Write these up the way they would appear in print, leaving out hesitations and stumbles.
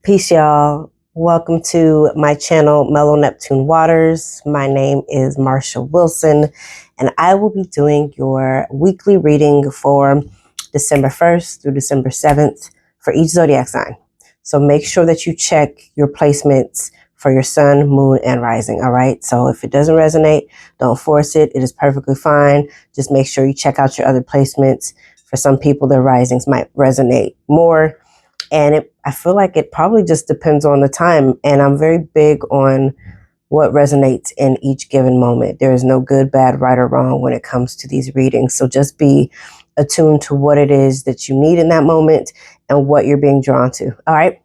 Peace, y'all. Welcome to my channel, MellowNeptuneWaters. My name is Marsha Wilson, and I will be doing your weekly reading for December 1st through December 7th for each zodiac sign. So make sure that you check your placements for your sun, moon, and rising, all right? So if it doesn't resonate, don't force it. It is perfectly fine. Just make sure you check out your other placements. For some people, their risings might resonate more. And I feel like it probably just depends on the time. And I'm very big on what resonates in each given moment. There is no good, bad, right, or wrong when it comes to these readings. So just be attuned to what it is that you need in that moment and what you're being drawn to. All right,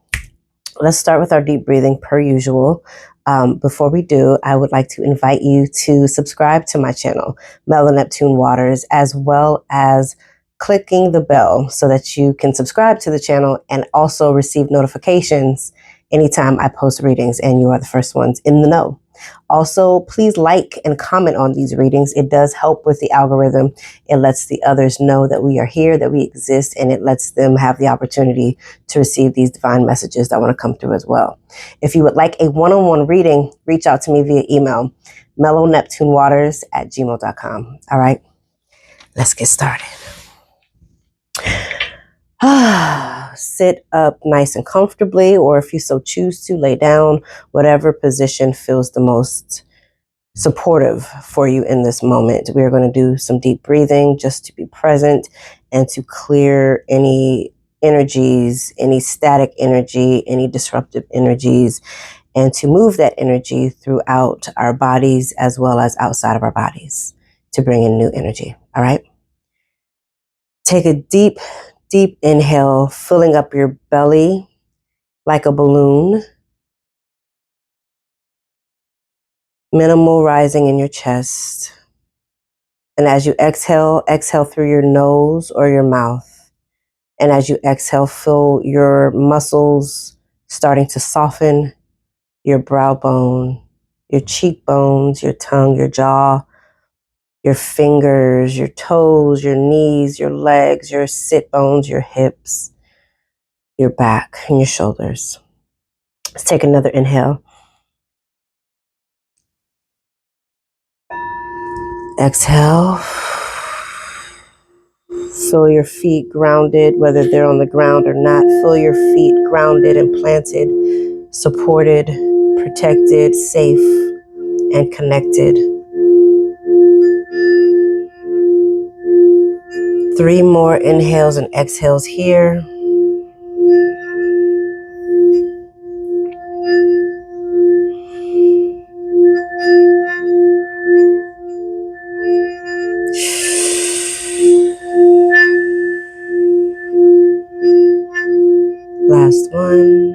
let's start with our deep breathing per usual. Before we do, I would like to invite you to subscribe to my channel, MellowNeptuneWaters, as well as clicking the bell so that you can subscribe to the channel and also receive notifications anytime I post readings and you are the first ones in the know. Also, please like and comment on these readings. It does help with the algorithm. It lets the others know that we are here, that we exist, and it lets them have the opportunity to receive these divine messages that want to come through as well. If you would like a one-on-one reading, reach out to me via email, MellowNeptuneWaters@gmail.com. All right, let's get started. Sit up nice and comfortably, or if you so choose to, lay down, whatever position feels the most supportive for you in this moment. We are going to do some deep breathing just to be present and to clear any energies, any static energy, any disruptive energies, and to move that energy throughout our bodies as well as outside of our bodies to bring in new energy. All right. Take a deep inhale, filling up your belly like a balloon. Minimal rising in your chest. And as you exhale, exhale through your nose or your mouth. And as you exhale, feel your muscles starting to soften, your brow bone, your cheekbones, your tongue, your jaw, your fingers, your toes, your knees, your legs, your sit bones, your hips, your back, and your shoulders. Let's take another inhale. Exhale. Feel your feet grounded, whether they're on the ground or not. Feel your feet grounded and planted, supported, protected, safe, and connected. 3 more inhales and exhales here. Last one.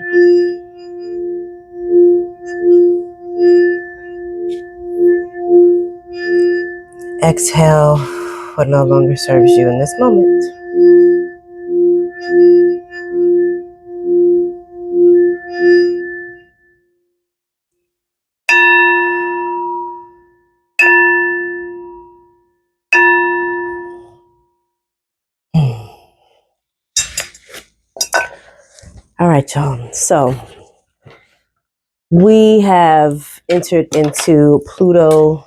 Exhale what no longer serves you in this moment. All right, y'all. So we have entered into Pluto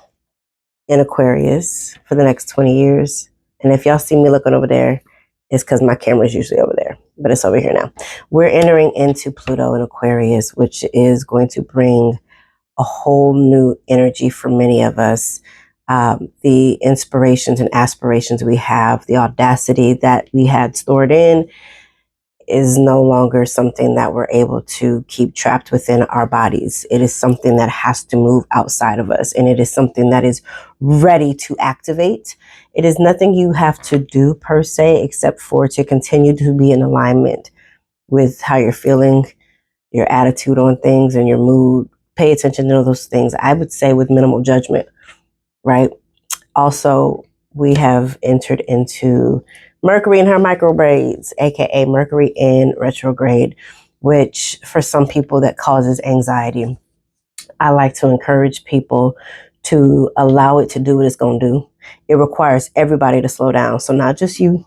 in Aquarius for the next 20 years. And if y'all see me looking over there, it's because my camera is usually over there, but it's over here now. We're entering into Pluto in Aquarius, which is going to bring a whole new energy for many of us. The inspirations and aspirations we have, the audacity that we had stored in, is no longer something that we're able to keep trapped within our bodies. It is something that has to move outside of us, and it is something that is ready to activate. It is nothing you have to do per se, except for to continue to be in alignment with how you're feeling, your attitude on things, and your mood. Pay attention to those things, I would say, with minimal judgment, right? Also, we have entered into Mercury in her micro braids, aka Mercury in retrograde, which for some people that causes anxiety. I like to encourage people to allow it to do what it's going to do. It requires everybody to slow down. So not just you.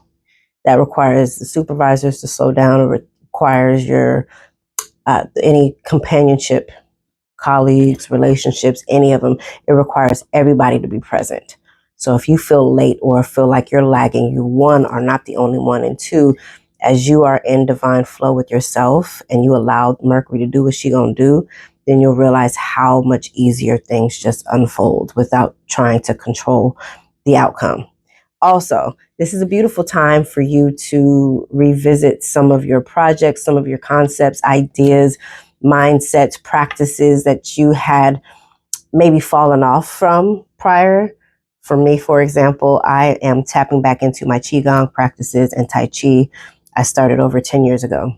That requires the supervisors to slow down. It requires your any companionship, colleagues, relationships, any of them, it requires everybody to be present. So if you feel late or feel like you're lagging, you, one, are not the only one, and two, as you are in divine flow with yourself and you allow Mercury to do what she gonna do, then you'll realize how much easier things just unfold without trying to control the outcome. Also, this is a beautiful time for you to revisit some of your projects, some of your concepts, ideas, mindsets, practices that you had maybe fallen off from prior. For me, for example, I am tapping back into my Qigong practices and Tai Chi. I started over 10 years ago.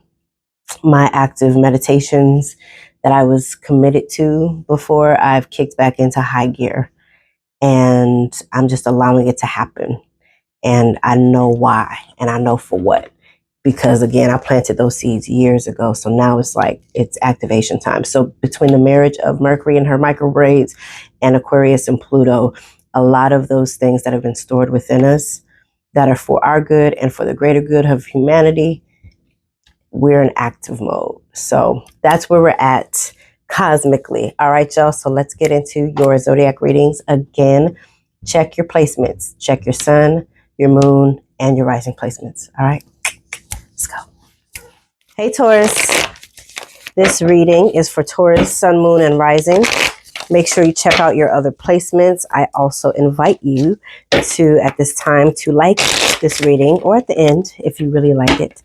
My active meditations that I was committed to before, I've kicked back into high gear, and I'm just allowing it to happen. And I know why, and I know for what. Because again, I planted those seeds years ago. So now it's like, it's activation time. So between the marriage of Mercury and her microbraids and Aquarius and Pluto, a lot of those things that have been stored within us that are for our good and for the greater good of humanity, we're in active mode. So that's where we're at cosmically. All right, y'all. So let's get into your zodiac readings. Again, check your placements. Check your sun, your moon, and your rising placements. All right. Let's go. Hey, Taurus. This reading is for Taurus, Sun, Moon, and Rising. Make sure you check out your other placements. I also invite you to, at this time, to like this reading, or at the end, if you really like it,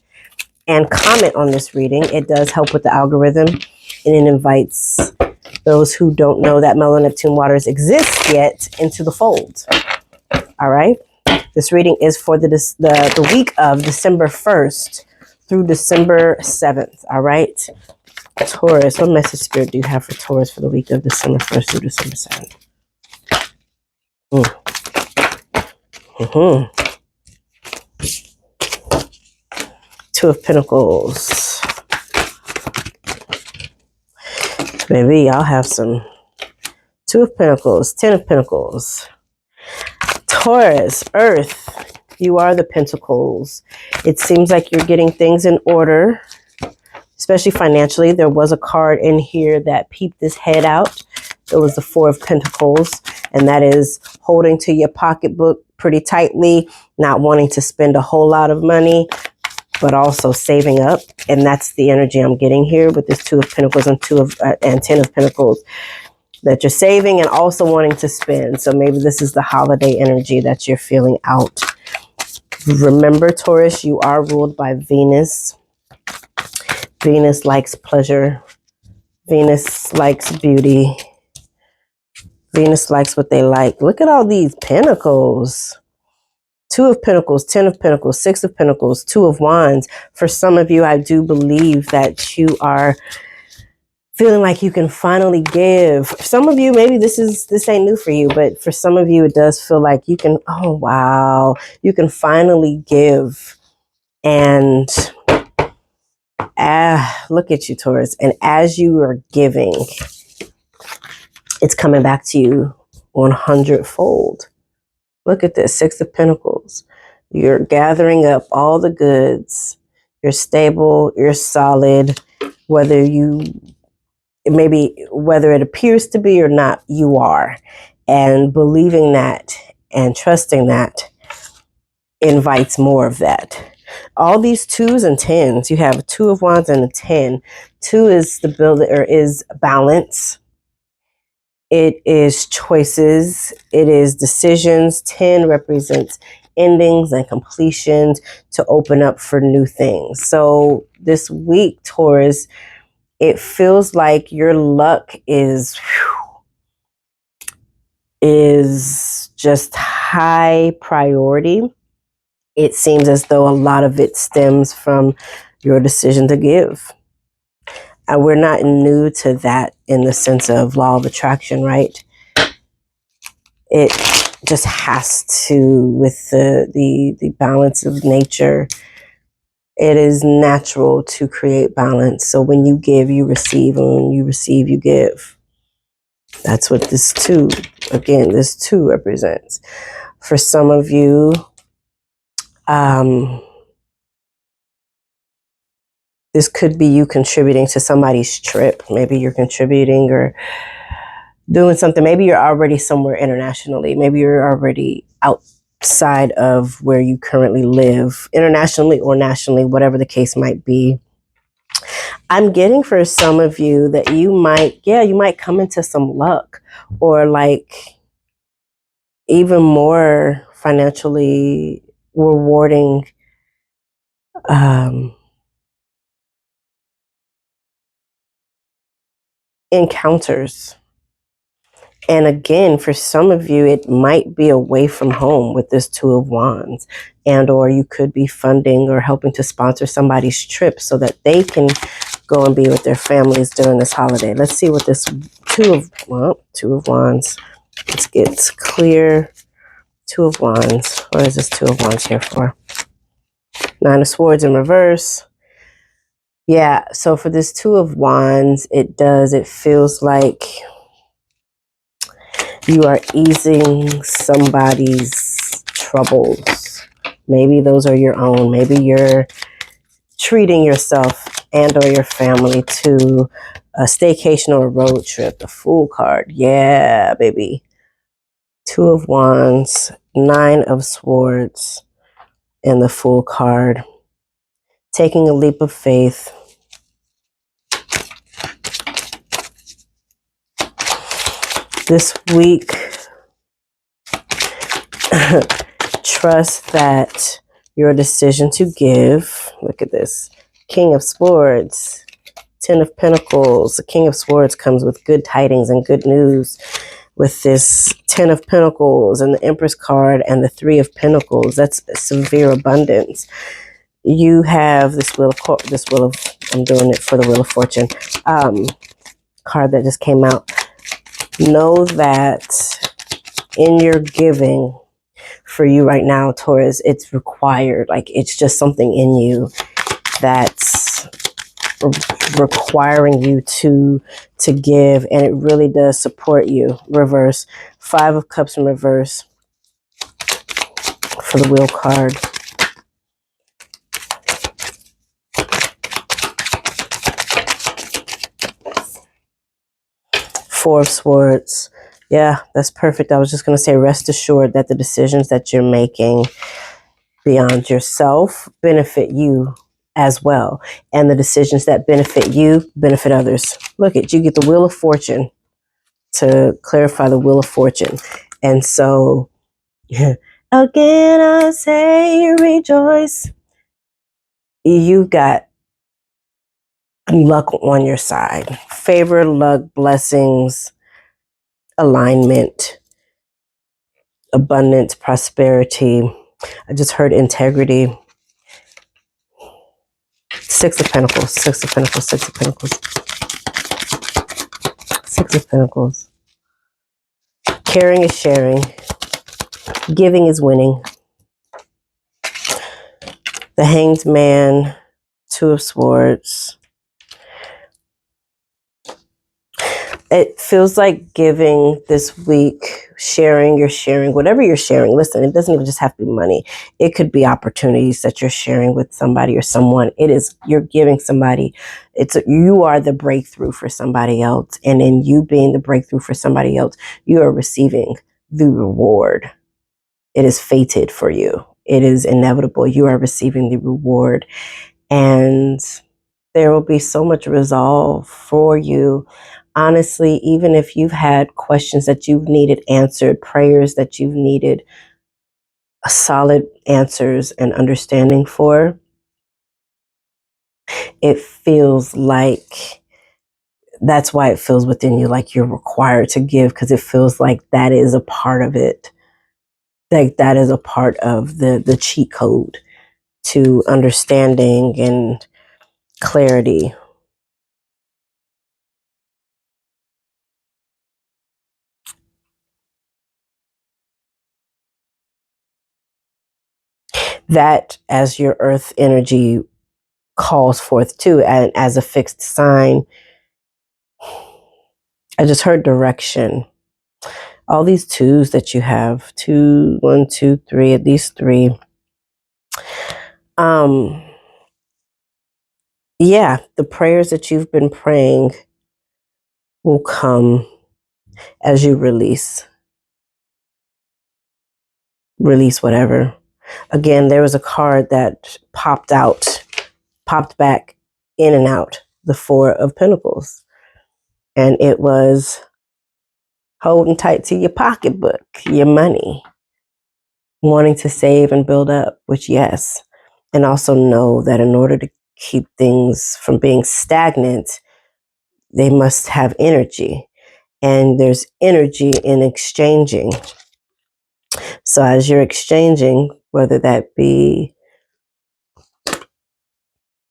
and comment on this reading. It does help with the algorithm, and it invites those who don't know that MellowNeptuneWaters exists yet into the fold. All right. This reading is for the week of December 1st through December 7th. All right. Taurus, what message spirit do you have for Taurus for the week of December 1st through December 7th? Two of Pentacles. Maybe y'all have some Two of Pentacles, Ten of Pentacles. Taurus, Earth, you are the Pentacles. It seems like you're getting things in order, especially financially. There was a card in here that peeped his head out. It was the Four of Pentacles, and that is holding to your pocketbook pretty tightly, not wanting to spend a whole lot of money, but also saving up. And that's the energy I'm getting here with this Two of Pentacles and Ten of Pentacles, that you're saving and also wanting to spend. So maybe this is the holiday energy that you're feeling out. Remember, Taurus, you are ruled by Venus. Venus likes pleasure. Venus likes beauty. Venus likes what they like. Look at all these pentacles. Two of Pentacles, Ten of Pentacles, Six of Pentacles, Two of Wands. For some of you, I do believe that you are feeling like you can finally give. For some of you, maybe this ain't new for you, but for some of you, it does feel like you can, oh, wow, you can finally give. And look at you, Taurus. And as you are giving, it's coming back to you 100-fold. Look at this, Six of Pentacles. You're gathering up all the goods. You're stable, you're solid, whether it appears to be or not, you are. And believing that and trusting that invites more of that. All these twos and tens, you have a Two of Wands and a 10. Two is stability, or is balance. It is choices. It is decisions. 10 represents endings and completions to open up for new things. So this week, Taurus, it feels like your luck is just high priority. It seems as though a lot of it stems from your decision to give. And we're not new to that in the sense of law of attraction, right? It just has to, with the balance of nature, it is natural to create balance. So when you give, you receive, and when you receive, you give. That's what this two represents. For some of you, This could be you contributing to somebody's trip. Maybe you're contributing or doing something. Maybe you're already somewhere internationally. Maybe you're already outside of where you currently live, internationally or nationally, whatever the case might be. I'm getting for some of you that you might come into some luck, or like even more financially rewarding encounters. And again, for some of you, it might be away from home with this Two of Wands, and or you could be funding or helping to sponsor somebody's trip so that they can go and be with their families during this holiday. Let's see what this Two of Wands. Let's get clear. Two of Wands. What is this Two of Wands here for? Nine of Swords in reverse. Yeah, so for this Two of Wands, it feels like you are easing somebody's troubles. Maybe those are your own. Maybe you're treating yourself and or your family to a staycation or a road trip. The Fool card. Yeah, baby. Two of Wands, Nine of Swords, and the Fool card. Taking a leap of faith. This week, trust that your decision to give, look at this, King of Swords, Ten of Pentacles. The King of Swords comes with good tidings and good news. With this Ten of Pentacles and the Empress card and the Three of Pentacles, that's severe abundance. You have this I'm doing it for the Wheel of Fortune card that just came out. Know that in your giving, for you right now, Taurus, it's required. Like, it's just something in you that's requiring you to give, and it really does support you. Reverse. Five of Cups in reverse for the Wheel card. Four of Swords. Yeah, that's perfect. I was just going to say, rest assured that the decisions that you're making beyond yourself benefit you as well. And the decisions that benefit you benefit others. Look at you, get the Wheel of Fortune to clarify the Wheel of Fortune. And so, again, I say rejoice. You got luck on your side. Favor, luck, blessings, alignment, abundance, prosperity. I just heard integrity. Six of Pentacles, Six of Pentacles, Six of Pentacles. Six of Pentacles. Caring is sharing. Giving is winning. The Hanged Man, Two of Swords. It feels like giving this week, you're sharing, whatever you're sharing. Listen, it doesn't even just have to be money. It could be opportunities that you're sharing with somebody or someone. You're giving somebody, you are the breakthrough for somebody else. And in you being the breakthrough for somebody else, you are receiving the reward. It is fated for you. It is inevitable. You are receiving the reward. And there will be so much resolve for you. Honestly, even if you've had questions that you've needed answered, prayers that you've needed solid answers and understanding for, it feels like that's why it feels within you like you're required to give, because it feels like that is a part of it. Like that is a part of the cheat code to understanding and clarity. That, as your earth energy calls forth too, and as a fixed sign, I just heard direction. All these twos that you have, two, one, two, three, at least three. yeah, the prayers that you've been praying will come as you release whatever. Again, there was a card that popped back in and out, the Four of Pentacles. And it was holding tight to your pocketbook, your money, wanting to save and build up, which yes. And also know that in order to keep things from being stagnant, they must have energy. And there's energy in exchanging. So as you're exchanging, whether that be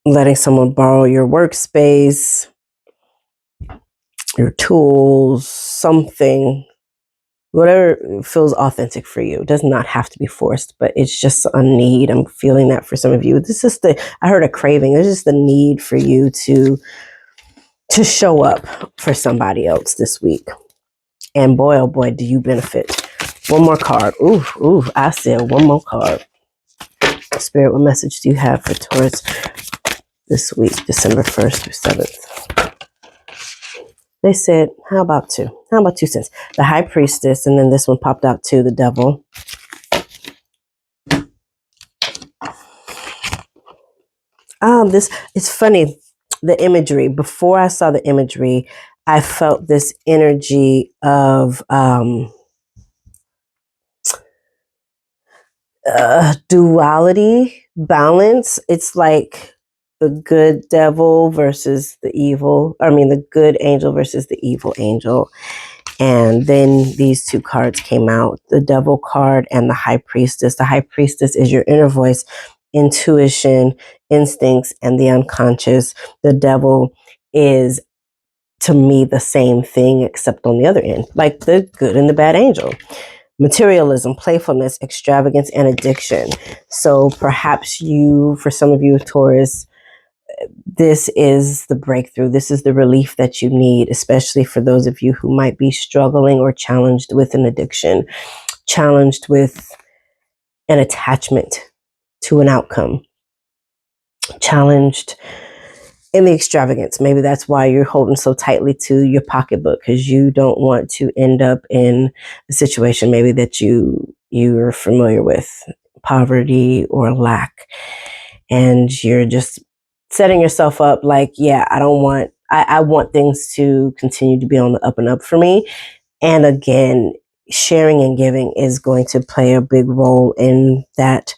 letting someone borrow your workspace, your tools, something, whatever feels authentic for you. It does not have to be forced, but it's just a need. I'm feeling that for some of you. This is I heard a craving. There's just the need for you to show up for somebody else this week. And boy, oh boy, do you benefit. One more card. Ooh, I said one more card. Spirit, what message do you have for Taurus this week, December 1st through 7th? They said, how about two? How about 2 cents? The High Priestess, and then this one popped out too, the Devil. It's funny, the imagery. Before I saw the imagery, I felt this energy of duality, balance. It's like the good devil versus the the good angel versus the evil angel. And then these 2 cards came out, the Devil card and the High Priestess. The High Priestess is your inner voice, intuition, instincts, and the unconscious. The Devil is, to me, the same thing, except on the other end, like the good and the bad angel. Materialism, playfulness, extravagance, and addiction. So perhaps for some of you, Taurus, this is the breakthrough. This is the relief that you need, especially for those of you who might be struggling or challenged with an addiction, challenged with an attachment to an outcome, challenged in the extravagance. Maybe that's why you're holding so tightly to your pocketbook, because you don't want to end up in a situation maybe that you're familiar with, poverty or lack. And you're just setting yourself up like, yeah, I want things to continue to be on the up and up for me. And again, sharing and giving is going to play a big role in that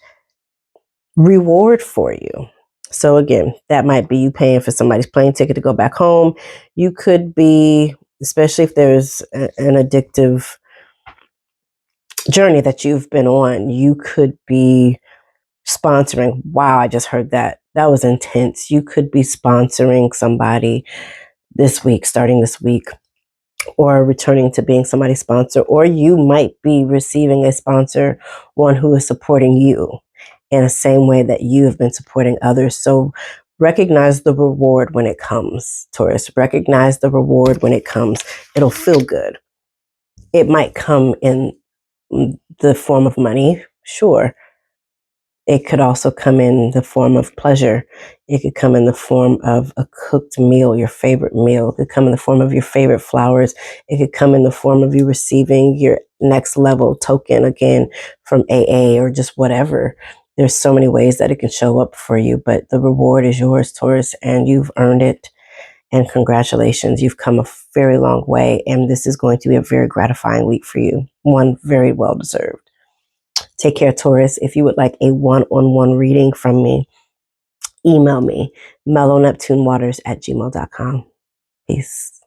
reward for you. So again, that might be you paying for somebody's plane ticket to go back home. You could be, especially if there's an addictive journey that you've been on, you could be sponsoring. Wow, I just heard that. That was intense. You could be sponsoring somebody this week, starting this week, or returning to being somebody's sponsor, or you might be receiving a sponsor, one who is supporting you in the same way that you have been supporting others. So recognize the reward when it comes, Taurus. Recognize the reward when it comes. It'll feel good. It might come in the form of money, sure. It could also come in the form of pleasure. It could come in the form of a cooked meal, your favorite meal. It could come in the form of your favorite flowers. It could come in the form of you receiving your next level token, again, from AA or just whatever. There's so many ways that it can show up for you, but the reward is yours, Taurus, and you've earned it. And congratulations, you've come a very long way, and this is going to be a very gratifying week for you. One very well deserved. Take care, Taurus. If you would like a one-on-one reading from me, email me, MellowNeptuneWaters@gmail.com. Peace.